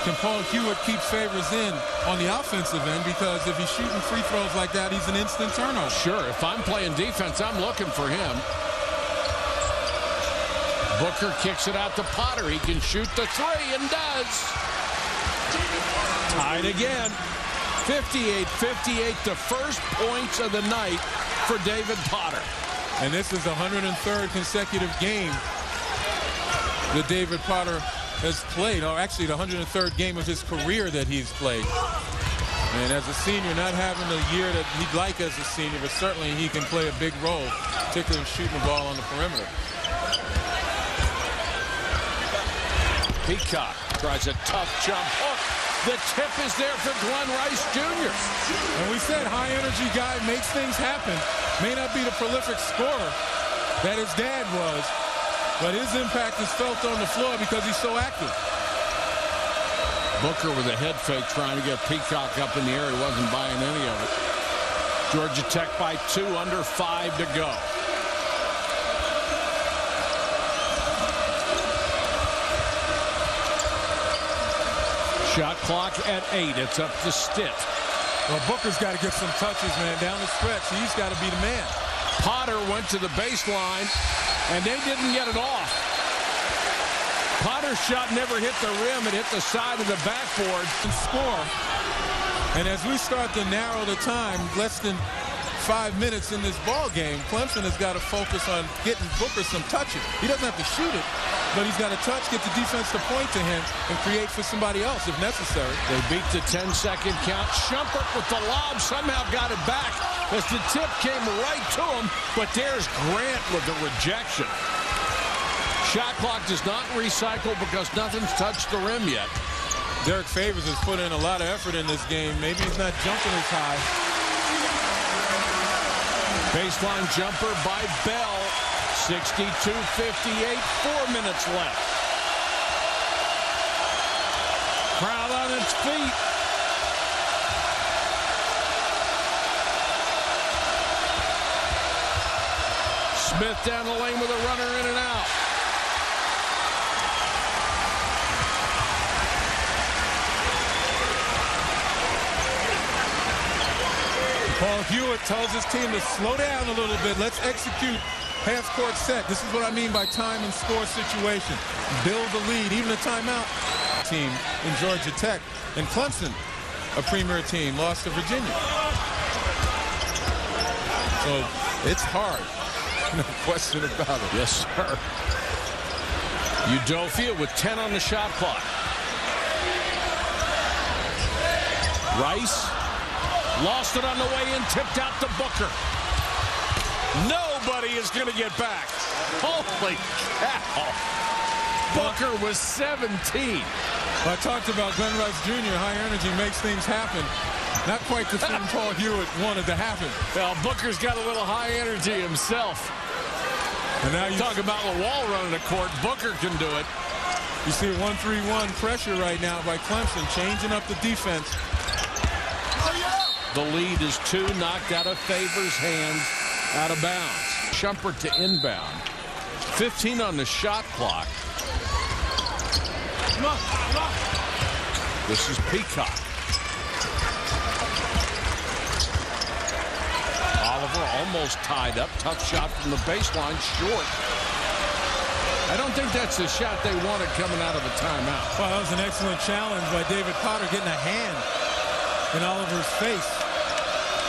can Paul Hewitt keep Favors in on the offensive end? Because if he's shooting free throws like that, he's an instant turnover. Sure, if I'm playing defense, I'm looking for him. Booker kicks it out to Potter. He can shoot the three and does. Tied again. 58-58, the first points of the night for David Potter. And this is the 103rd consecutive game that David Potter has played, or actually the 103rd game of his career that he's played. And as a senior, not having the year that he'd like as a senior, but certainly he can play a big role, particularly shooting the ball on the perimeter. Peacock tries a tough jump hook. The tip is there for Glenn Rice Jr. And we said high-energy guy makes things happen. May not be the prolific scorer that his dad was, but his impact is felt on the floor because he's so active. Booker with a head fake trying to get Peacock up in the air. He wasn't buying any of it. Georgia Tech by 2, under 5 to go. Shot clock at 8. It's up to Stitt. Well, Booker's got to get some touches, man. Down the stretch, he's got to be the man. Potter went to the baseline, and they didn't get it off. Potter's shot never hit the rim. It hit the side of the backboard. And score. And as we start to narrow the time, less than 5 minutes in this ball game, Clemson has got to focus on getting Booker some touches. He doesn't have to shoot it, but he's got to touch, get the defense to point to him, and create for somebody else if necessary. They beat the 10-second count. Shumpert with the lob somehow got it back as the tip came right to him, but there's Grant with the rejection. Shot clock does not recycle because nothing's touched the rim yet. Derek Favors has put in a lot of effort in this game. Maybe he's not jumping as high. Baseline jumper by Bell. 62-58, 4 minutes left. Crowd on its feet. Smith down the lane with a runner in and out. Paul Hewitt tells his team to slow down a little bit. Let's execute half-court set. This is what I mean by time and score situation. Build the lead, even a timeout. Team in Georgia Tech. And Clemson, a premier team, lost to Virginia. So it's hard. No question about it. Yes, sir. Udofia with 10 on the shot clock. Rice lost it on the way in, tipped out to Booker. Nobody is going to get back. Holy cow. Booker was 17. I talked about Glenn Rice Jr. High energy makes things happen. Not quite the thing Paul Hewitt wanted to happen. Well, Booker's got a little high energy himself. And now you talk about the wall running the court. Booker can do it. You see 1-3-1 pressure right now by Clemson, changing up the defense. The lead is 2, knocked out of Favors' hands, out of bounds. Shumpert to inbound. 15 on the shot clock. This is Peacock. Oliver almost tied up. Tough shot from the baseline, short. I don't think that's the shot they wanted coming out of a timeout. Well, that was an excellent challenge by David Potter, getting a hand in Oliver's face.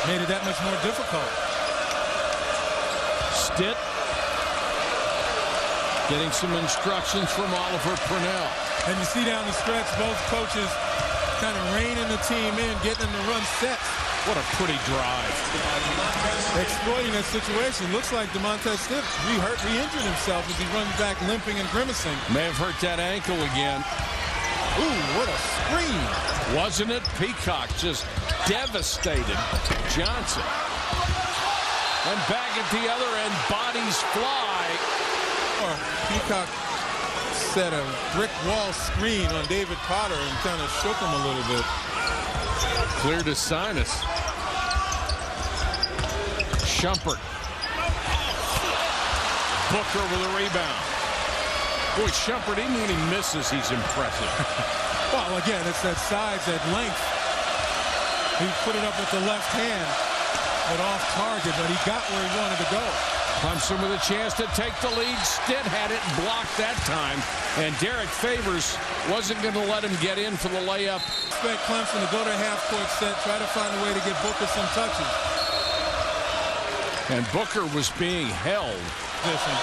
Made it that much more difficult. Stitt getting some instructions from Oliver Purnell. And you see down the stretch, both coaches kind of reining the team in, getting them to run sets. What a pretty drive. Exploiting that situation. Looks like DeMontez Stitt re-injured himself as he runs back limping and grimacing. May have hurt that ankle again. Ooh, what a screen. Wasn't it? Peacock just devastated Johnson. And back at the other end, bodies fly. Peacock set a brick wall screen on David Potter and kind of shook him a little bit. Cleared his sinus. Shumpert. Booker with a rebound. Boy, Shumpert, even when he misses, he's impressive. Well, again, it's that size, that length. He put it up with the left hand, but off target, but he got where he wanted to go. Clemson with a chance to take the lead. Stitt had it and blocked that time, and Derek Favors wasn't going to let him get in for the layup. Expect Clemson to go to half-court set, try to find a way to get Booker some touches. And Booker was being held. Listen.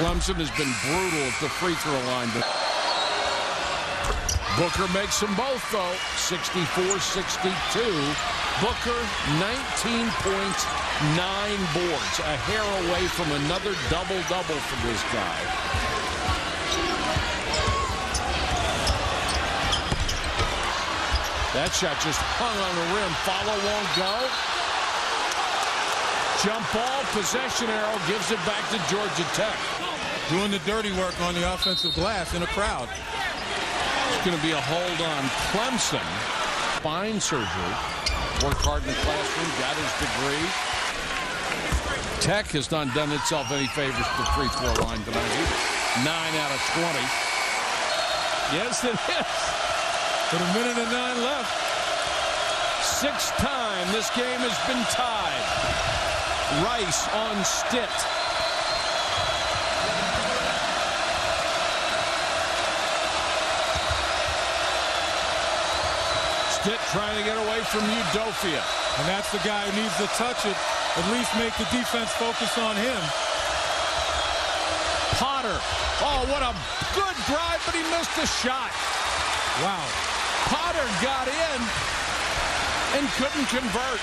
Clemson has been brutal at the free throw line. Booker makes them both, though. 64-62. Booker, 19 points, 9 boards. A hair away from another double-double for this guy. That shot just hung on the rim. Follow won't go. Jump ball, possession arrow, gives it back to Georgia Tech. Doing the dirty work on the offensive glass in a crowd. It's going to be a hold on Clemson. Spine surgery. Worked hard in the classroom, got his degree. Tech has not done itself any favors to the free throw line tonight either. 9 out of 20. Yes, it is. With a minute and 9 left. 6th time this game has been tied. Rice on Stitt. Stitt trying to get away from Udofia. And that's the guy who needs to touch it, at least make the defense focus on him. Potter. Oh, what a good drive, but he missed the shot. Wow. Potter got in and couldn't convert.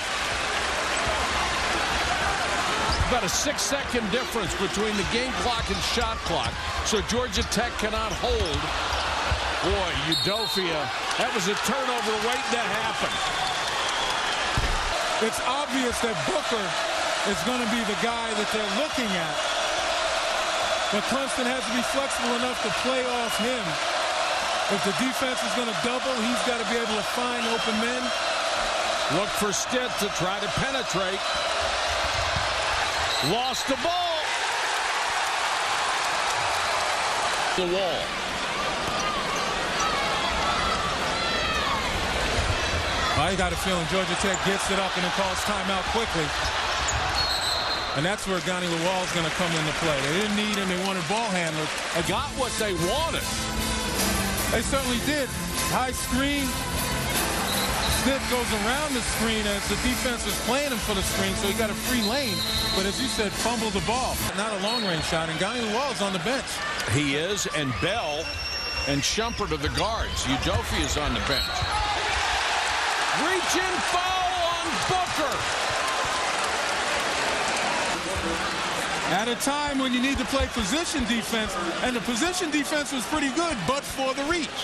About a 6-second difference between the game clock and shot clock. So Georgia Tech cannot hold. Boy, Udofia, that was a turnover waiting to happen. It's obvious that Booker is going to be the guy that they're looking at. But Clemson has to be flexible enough to play off him. If the defense is going to double, he's got to be able to find open men. Look for Stitt to try to penetrate. Lost the ball. The wall. I got a feeling Georgia Tech gets it up and then calls timeout quickly. And that's where Gani Lawal's going to come into play. They didn't need him. They wanted ball handlers. They got what they wanted. They certainly did. High screen. Stitt goes around the screen as the defense is playing him for the screen, so he got a free lane. But as you said, fumbled the ball. Not a long-range shot, and Gani Lawal's on the bench. He is, and Bell and Shumpert are the guards. Udofia is on the bench. Reach in foul on Booker. At a time when you need to play position defense, and the position defense was pretty good, but for the reach.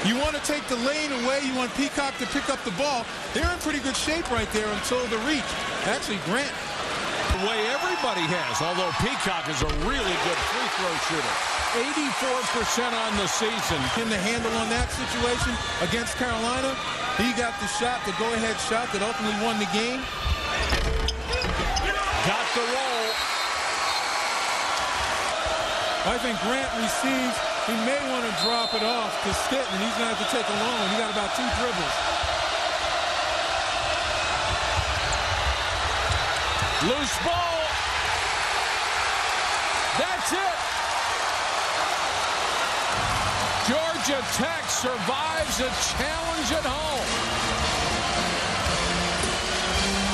You want to take the lane away. You want Peacock to pick up the ball. They're in pretty good shape right there until the reach. Actually, Grant. The way everybody has, although Peacock is a really good free throw shooter. 84% on the season. In the handle on that situation against Carolina, he got the shot, the go-ahead shot that ultimately won the game. Got the roll. I think Grant receives. He may want to drop it off to Stitt, and he's going to have to take a long one. He got about 2 dribbles. Loose ball. That's it. Georgia Tech survives a challenge at home.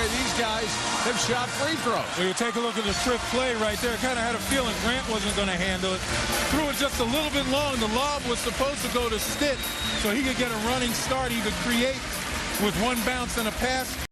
These guys have shot free throws. Well, you take a look at the trick play right there. Kind of had a feeling Grant wasn't going to handle it. Threw it just a little bit long. The lob was supposed to go to Stitt so he could get a running start. He could create with one bounce and a pass.